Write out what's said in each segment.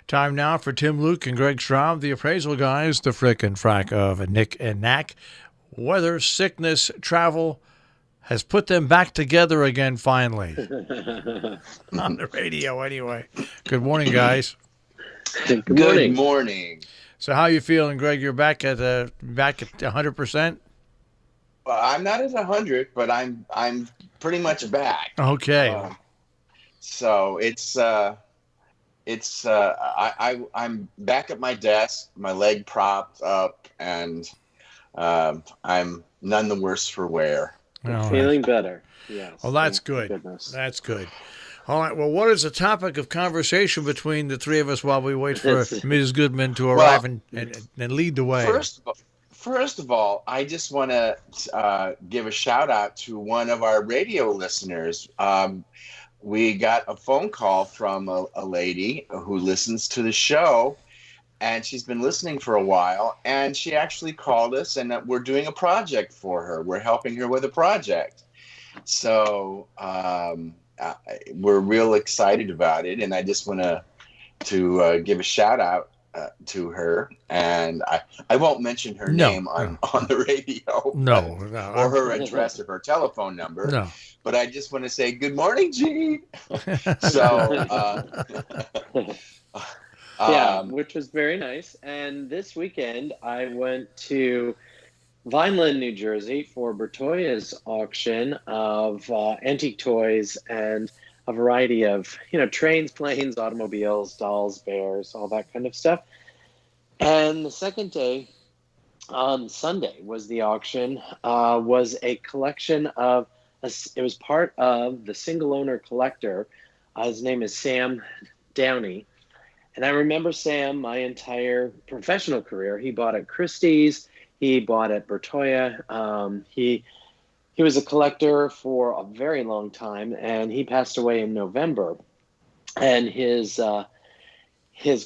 Time now for Tim Luke and Greg Schraub, the appraisal guys, the frick and frack of Nick and Knack. Weather, sickness, travel has put them back together again finally. On the radio anyway. Good morning, guys. Good morning. So how you feeling, Greg? You're back at 100%? Well, I'm not at 100, but I'm pretty much back. Okay. So I'm back at my desk, my leg propped up, and I'm none the worse for wear. Feeling better. Yes. Well, that's good. Goodness. That's good. All right. Well, what is the topic of conversation between the three of us while we wait for Ms. Goodman to arrive and lead the way? First of all, I just want to give a shout out to one of our radio listeners. We got a phone call from a lady who listens to the show, and she's been listening for a while, and she actually called us, and we're doing a project for her. We're helping her with a project. So we're real excited about it, and I just want to give a shout out to her, and I won't mention her name on the radio. No. Or her address or her telephone number. No. But I just want to say, good morning, G. So, which was very nice. And this weekend, I went to Vineland, New Jersey for Bertoya's auction of antique toys and a variety of, trains, planes, automobiles, dolls, bears, all that kind of stuff. And the second day, on Sunday, was the auction, was a collection of, it was part of the single owner collector. His name is Sam Downey. And I remember Sam my entire professional career. He bought at Christie's. He bought at Bertoya. He was a collector for a very long time, and he passed away in November. And his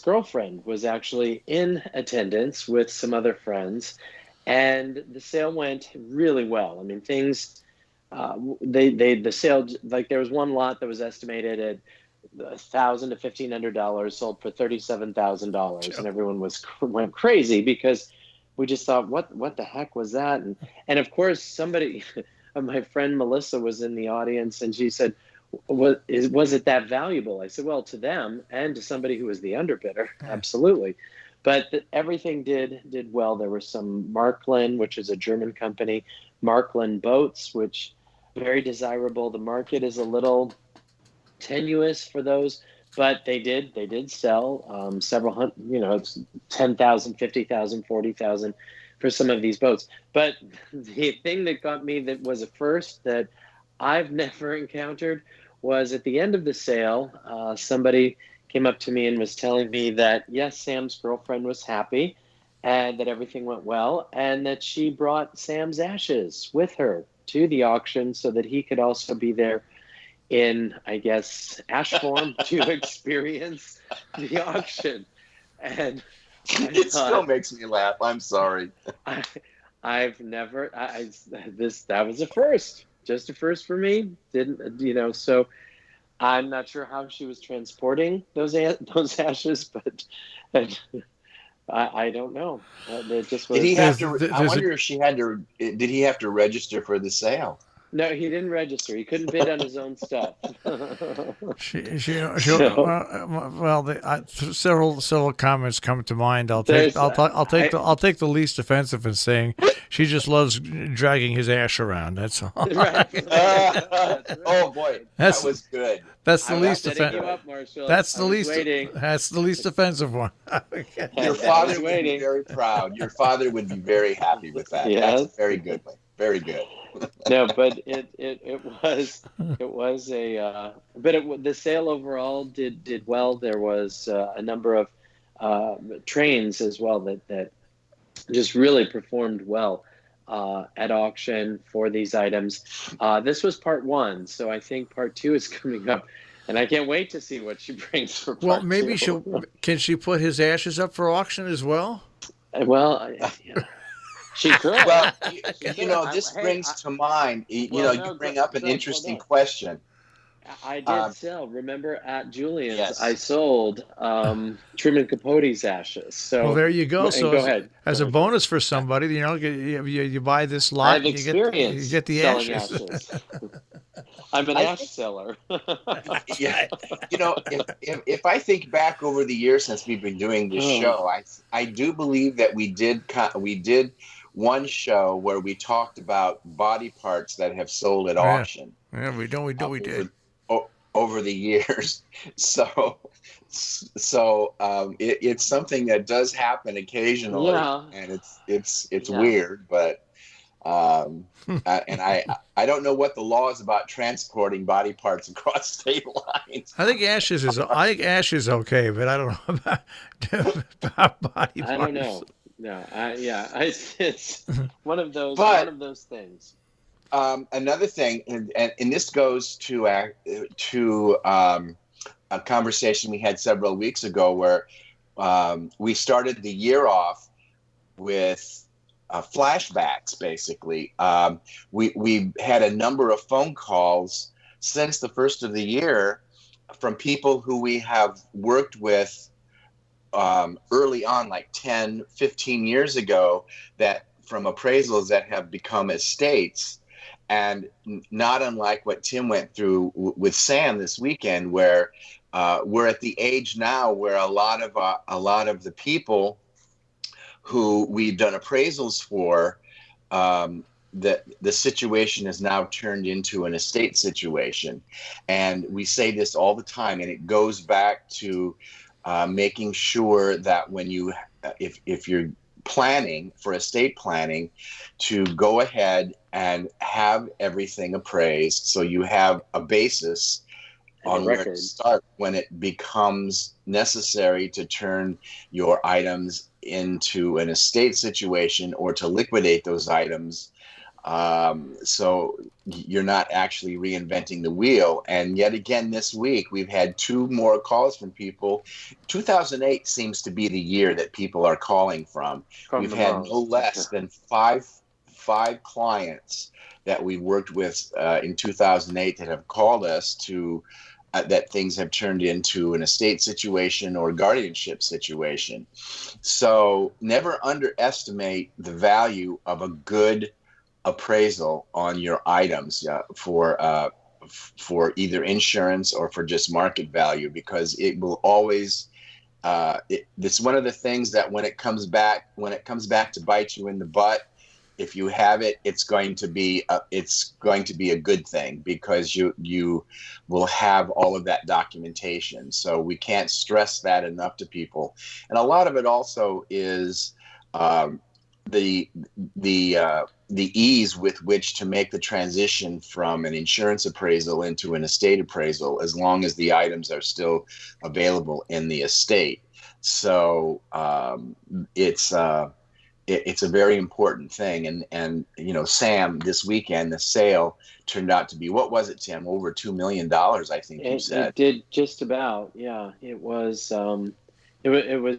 girlfriend was actually in attendance with some other friends, and the sale went really well. I mean, things. The sale, like there was one lot that was estimated at $1,000 to $1,500, sold for $37,000, and everyone went crazy because we just thought, what the heck was that? And of course, somebody, my friend Melissa was in the audience, and she said, was it that valuable? I said, well, to them and to somebody who was the underbidder, absolutely. But everything did well. There were some Marklin, which is a German company, Marklin boats, which very desirable. The market is a little tenuous for those, but they did sell several hundred, it's 10,000, 50,000, 40,000 for some of these boats. But the thing that got me that was a first that I've never encountered was at the end of the sale, somebody came up to me and was telling me that, yes, Sam's girlfriend was happy and that everything went well, and that she brought Sam's ashes with her to the auction so that he could also be there in, I guess, ash form to experience the auction. And it still makes me laugh. I'm sorry. I've never, that was a first, just a first for me. Didn't, so I'm not sure how she was transporting those ashes, but I don't know. It just was. Did he have to? I wonder if she had to. Did he have to register for the sale? No, he didn't register. He couldn't bid on his own stuff. Several comments come to mind. I'll take the least offensive in saying she just loves dragging his ash around. That's all. Right. Oh boy, that was good. That's the least offensive. That's the least offensive one. Your father would be very proud. Your father would be very happy with that. Yes. That's a very good one. Very good. No, but it was the sale overall did well. There was a number of trains as well that just really performed well at auction for these items. This was part one, so I think part two is coming up, and I can't wait to see what she brings for part Well, maybe two. Can she put his ashes up for auction as well? Well, she could. Well, this brings to mind, you bring up an interesting question. I did sell. Remember at Julian's, Yes. I sold Truman Capote's ashes. Well, So, there you go. and So go ahead. as Go a ahead. bonus for somebody, you buy this I lot have and you experience get the selling ashes. ashes. I'm an I ash think, seller. yeah, if I think back over the years since we've been doing this Oh, show, I do believe that we did one show where we talked about body parts that have sold at Yeah, auction yeah, we did. over over the years. So it's something that does happen occasionally, yeah, and it's yeah. weird, but and I don't know what the law is about transporting body parts across state lines. I think ash is okay, but I don't know about body I don't parts. know. No, it's one But of those things. another thing, and this goes to a conversation we had several weeks ago where we started the year off with flashbacks. Basically, we had a number of phone calls since the first of the year from people who we have worked with early on, like 10, 15 years ago, that from appraisals that have become estates. And not unlike what Tim went through with Sam this weekend, where we're at the age now where a lot of the people who we've done appraisals for, the situation is now turned into an estate situation. And we say this all the time, and it goes back to making sure that when if you're planning for estate planning, to go ahead and have everything appraised so you have a basis And a on where to record. start when it becomes necessary to turn your items into an estate situation or to liquidate those items. So you're not actually reinventing the wheel. And yet again, this week, we've had two more calls from people. 2008 seems to be the year that people are calling from. From We've the had no most. less than five clients that we worked with in 2008 that have called us to that things have turned into an estate situation or guardianship situation. So never underestimate the value of a good appraisal on your items for either insurance or for just market value, because it will always it's one of the things that when it comes back to bite you in the butt, if you have it, it's going to be a good thing, because you will have all of that documentation. So we can't stress that enough to people. And a lot of it also is the ease with which to make the transition from an insurance appraisal into an estate appraisal, as long as the items are still available in the estate. So it's a very important thing. And Sam, this weekend the sale turned out to be, what was it, Tim? Over $2 million, I think you It said. did just about. Yeah, it was. It was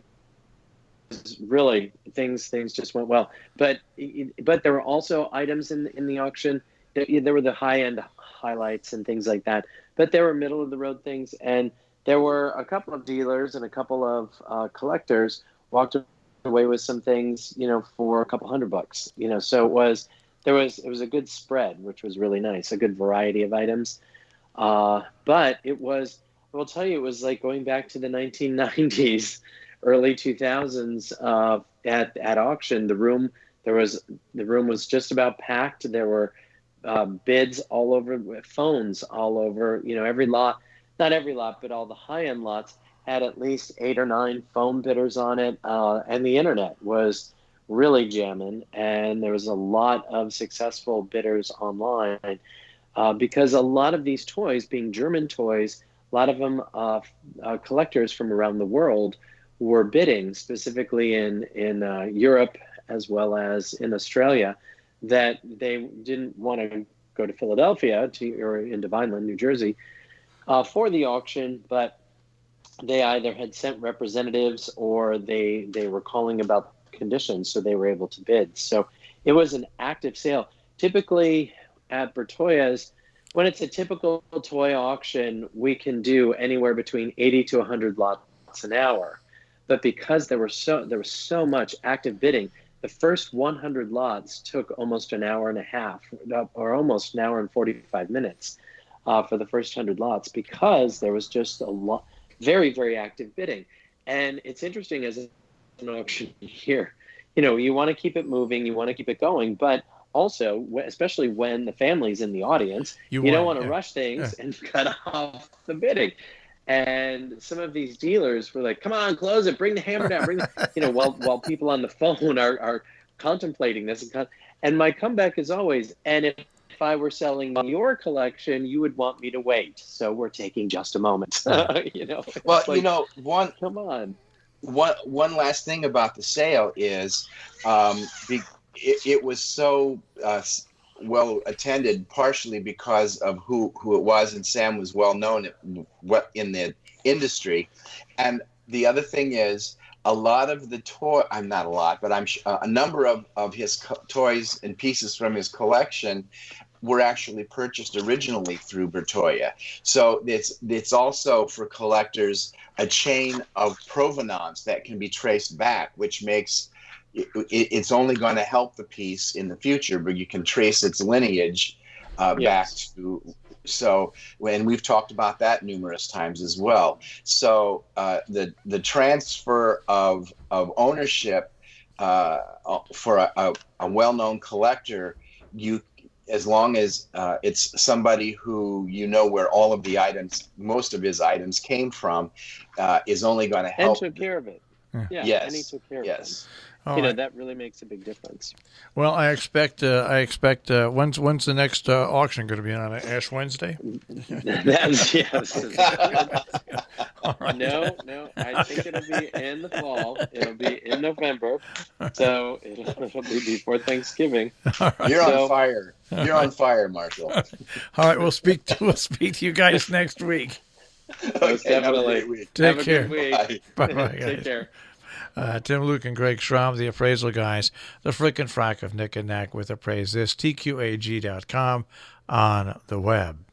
really things just went well. But there were also items in the auction. There were the high end highlights and things like that. But there were middle of the road things, and there were a couple of dealers and a couple of collectors walked away with some things, for a couple $100. So it was a good spread, which was really nice, a good variety of items. But I will tell you, it was like going back to the 1990s, early 2000s at auction. The room was just about packed. There were bids all over, phones all over. Every lot, not every lot, but all the high end lots had at least 8 or 9 phone bidders on it, and the internet was really jamming, and there was a lot of successful bidders online. Because a lot of these toys, being German toys, a lot of them collectors from around the world were bidding, specifically in Europe as well as in Australia, that they didn't want to go to Philadelphia or into Vineland, New Jersey, for the auction, but they either had sent representatives or they were calling about conditions, so they were able to bid. So it was an active sale. Typically at Bertoya's, when it's a typical toy auction, we can do anywhere between 80 to 100 lots an hour. But because there was so much active bidding, the first 100 lots took almost an hour and a half, or almost an hour and 45 minutes for the first 100 lots, because there was just a lot, very, very active bidding. And it's interesting as an auctioneer, you want to keep it moving, you want to keep it going, but also, especially when the family's in the audience, you don't want to rush things and cut off the bidding. And some of these dealers were like, "Come on, close it! Bring the hammer down! Bring the," while people on the phone are contemplating this. And my comeback is always, "And if I were selling your collection, you would want me to wait. So we're taking just a moment." Well, like, come on. One last thing about the sale is, it was so well attended, partially because of who it was, and Sam was well known in the industry. And the other thing is, a lot of the not a lot, but a number of his toys and pieces from his collection were actually purchased originally through Bertoia. So it's also, for collectors, a chain of provenance that can be traced back, which makes it's only going to help the piece in the future, but you can trace its lineage back to. So, and we've talked about that numerous times as well. So the transfer of ownership for a well-known collector, as long as it's somebody who where all of the items, most of his items came from, is only going to help. And took care of it. Yeah. Yes. And he took care of it. That really makes a big difference. Well, I expect. When's the next auction going to be on? Ash Wednesday? Yes. Right. No. I think it'll be in the fall. It'll be in November, so it'll be before Thanksgiving. Right. You're on fire. You're on fire, Marshall. All right, we'll speak to you guys next week. Most definitely. Take care. Bye. Bye, guys. Take care. Tim, Luke, and Greg Schramm, the appraisal guys, the frickin' frack of Nick and Knack with Appraise. This, TQAG.com on the web.